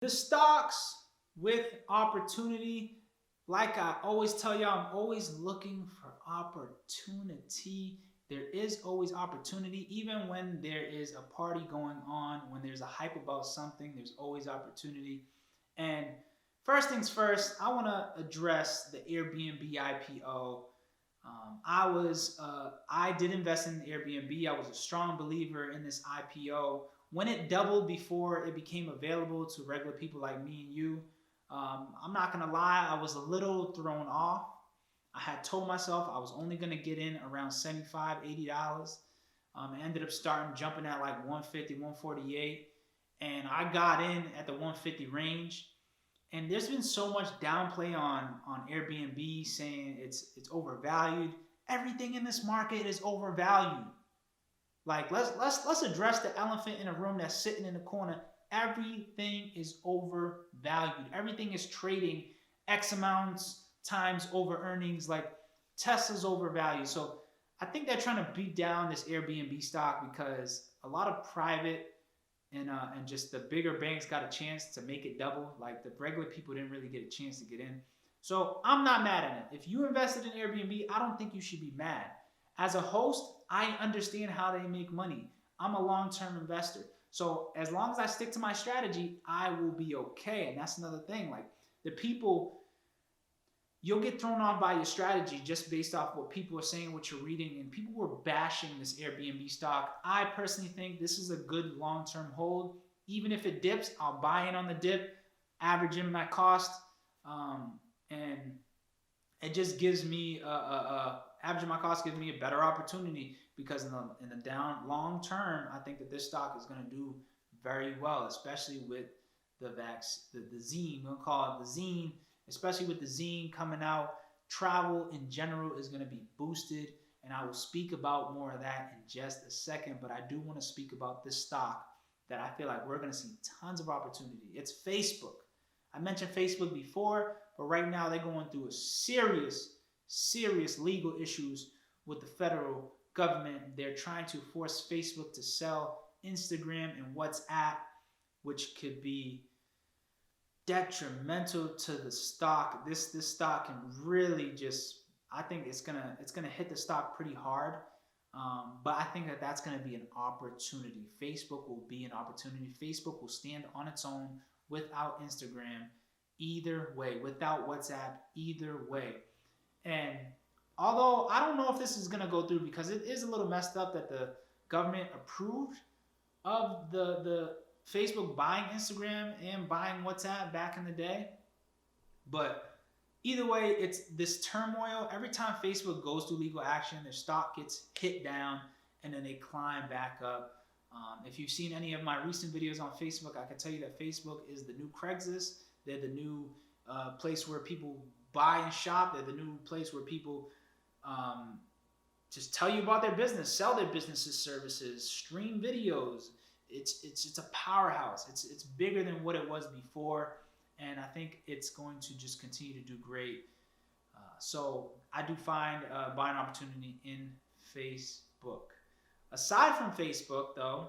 The stocks with opportunity, like I always tell y'all, I'm always looking for opportunity. There is always opportunity, even when there is a party going on, when there's a hype about something, there's always opportunity. And first things first, I want to address the Airbnb IPO. I did invest in Airbnb. I was a strong believer in this IPO. When it doubled before it became available to regular people like me and you, I'm not gonna lie, I was a little thrown off. I had told myself I was only gonna get in around $75, $80. I ended up starting jumping at like 150, 148, and I got in at the 150 range. And there's been so much downplay on Airbnb saying it's overvalued. Everything in this market is overvalued. Like let's address the elephant in the room that's sitting in the corner. Everything is overvalued. Everything is trading X amounts times over earnings. Like Tesla's overvalued. So I think they're trying to beat down this Airbnb stock because a lot of private and just the bigger banks got a chance to make it double. Like the regular people didn't really get a chance to get in. So I'm not mad at it. If you invested in Airbnb, I don't think you should be mad. As a host, I understand how they make money. I'm a long-term investor. So as long as I stick to my strategy, I will be okay. And that's another thing. Like the people, you'll get thrown off by your strategy just based off what people are saying, what you're reading, and people were bashing this Airbnb stock. I personally think this is a good long-term hold. Even if it dips, I'll buy in on the dip, average in my cost, and it just gives me averaging my cost gives me a better opportunity because in the down long term, I think that this stock is going to do very well, especially with the zine. We'll call it the zine, especially with the zine coming out. Travel in general is going to be boosted, and I will speak about more of that in just a second. But I do want to speak about this stock that I feel like we're going to see tons of opportunity. It's Facebook. I mentioned Facebook before, but right now they're going through a serious legal issues with the federal government. They're trying to force Facebook to sell Instagram and WhatsApp, which could be detrimental to the stock. This stock can really just, I think it's gonna hit the stock pretty hard. But I think that that's going to be an opportunity. Facebook will be an opportunity. Facebook will stand on its own without Instagram, either way, without WhatsApp, either way. And although I don't know if this is going to go through because it is a little messed up that the government approved of the Facebook buying Instagram and buying WhatsApp back in the day. But either way, it's this turmoil. Every time Facebook goes through legal action, their stock gets hit down and then they climb back up. If you've seen any of my recent videos on Facebook, I can tell you that Facebook is the new Craigslist. They're the new place where people buy and shop. They're the new place where people just tell you about their business, sell their businesses, services, stream videos. It's a powerhouse. It's bigger than what it was before, and I think it's going to just continue to do great. So I do find buying opportunity in Facebook. Aside from Facebook, though,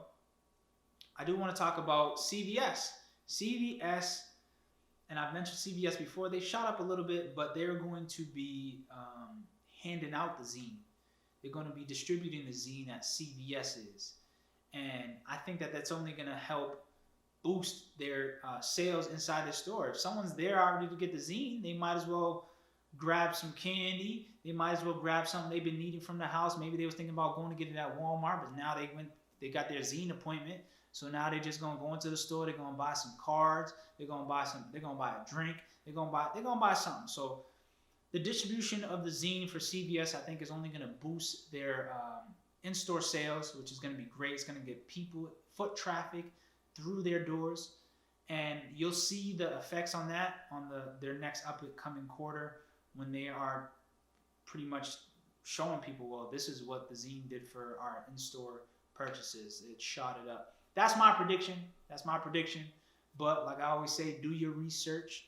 I do want to talk about CVS. CVS, and I've mentioned CVS before, they shot up a little bit, but they're going to be handing out the zine. They're going to be distributing the zine at CVS is. And I think that that's only going to help boost their sales inside the store. If someone's there already to get the zine, they might as well grab some candy. They might as well grab something they've been needing from the house. Maybe they was thinking about going to get it at Walmart, but now they got their zine appointment. So now they're just gonna go into the store. They're gonna buy some cards. They're gonna buy a drink. They're gonna buy something. So the distribution of the zine for CVS, I think, is only gonna boost their in-store sales, which is gonna be great. It's gonna get people foot traffic through their doors, and you'll see the effects on that on their next upcoming quarter when they are pretty much showing people, well, this is what the zine did for our in-store purchases. It shot it up. That's my prediction. But like I always say, do your research.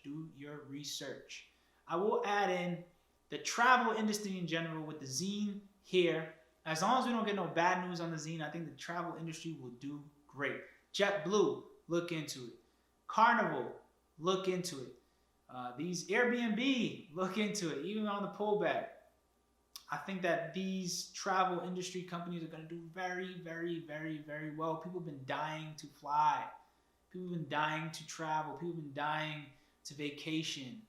I will add in the travel industry in general with the zine here. As long as we don't get no bad news on the zine, I think the travel industry will do great. JetBlue, look into it. Carnival, look into it. These Airbnb, look into it, even on the pullback. I think that these travel industry companies are going to do very, very, very, very well. People have been dying to fly. People have been dying to travel. People have been dying to vacation.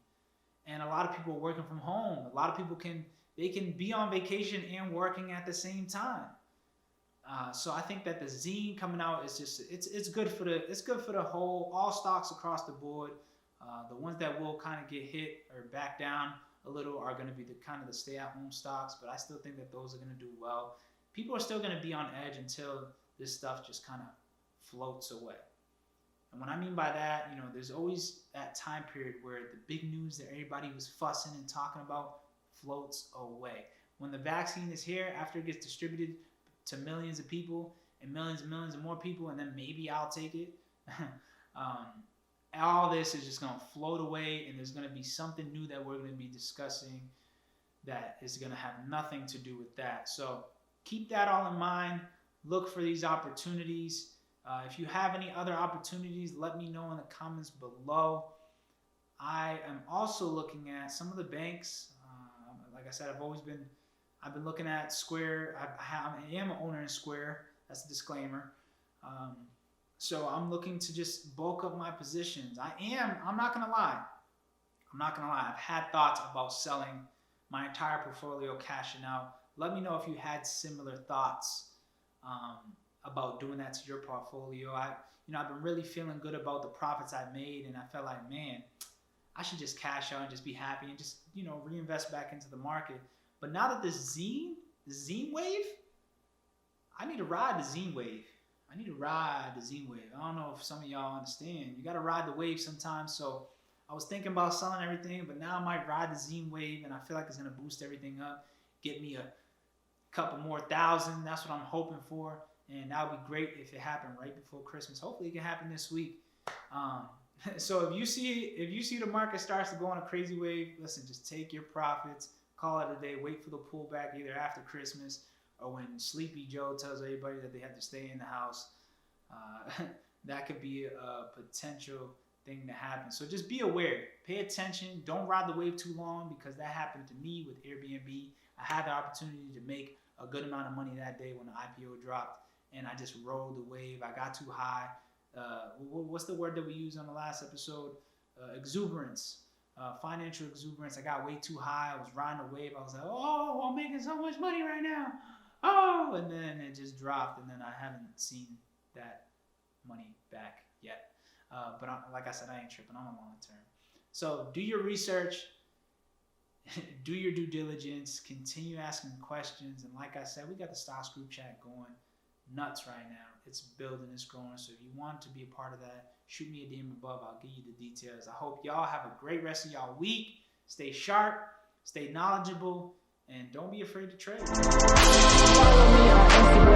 And a lot of people are working from home. A lot of people can be on vacation and working at the same time. So I think that the zine coming out is just it's good for the whole, all stocks across the board. The ones that will kind of get hit or back down a little are going to be the kind of the stay-at-home stocks, but I still think that those are going to do well. People are still going to be on edge until this stuff just kind of floats away. And what I mean by that, you know, there's always that time period where the big news that everybody was fussing and talking about floats away. When the vaccine is here, after it gets distributed to millions of people and millions of more people, and then maybe I'll take it. All this is just going to float away, and there's going to be something new that we're going to be discussing that is going to have nothing to do with that. So keep that all in mind. Look for these opportunities. If you have any other opportunities, let me know in the comments below. I am also looking at some of the banks. Like I said, I've been looking at Square. I am an owner in Square. That's a disclaimer. So I'm looking to just bulk up my positions. I'm not going to lie. I've had thoughts about selling my entire portfolio, cashing out. Let me know if you had similar thoughts about doing that to your portfolio. I've been really feeling good about the profits I made, and I felt like, man, I should just cash out and just be happy and just, reinvest back into the market. But now that the zine wave, I need to ride the zine wave. I don't know if some of y'all understand. You got to ride the wave sometimes. So I was thinking about selling everything, but now I might ride the zine wave, and I feel like it's going to boost everything up, get me a couple more thousand. That's what I'm hoping for. And that would be great if it happened right before Christmas. Hopefully it can happen this week. So if you see the market starts to go on a crazy wave, listen, just take your profits, call it a day, wait for the pullback either after Christmas or when Sleepy Joe tells everybody that they have to stay in the house. That could be a potential thing to happen. So just be aware, pay attention, don't ride the wave too long, because that happened to me with Airbnb. I had the opportunity to make a good amount of money that day when the IPO dropped, and I just rode the wave. I got too high. What's the word that we used on the last episode? Exuberance, financial exuberance. I got way too high. I was riding the wave. I was like, oh, I'm making so much money right now. Oh, and then it just dropped, and then I haven't seen that money back yet. But like I said, I ain't tripping. I'm a long term. So do your research, do your due diligence, continue asking questions. And like I said, we got the stocks group chat going nuts right now. It's building, it's growing. So if you want to be a part of that, shoot me a DM above. I'll give you the details. I hope y'all have a great rest of y'all week. Stay sharp, stay knowledgeable, and don't be afraid to trade. Follow me on Instagram.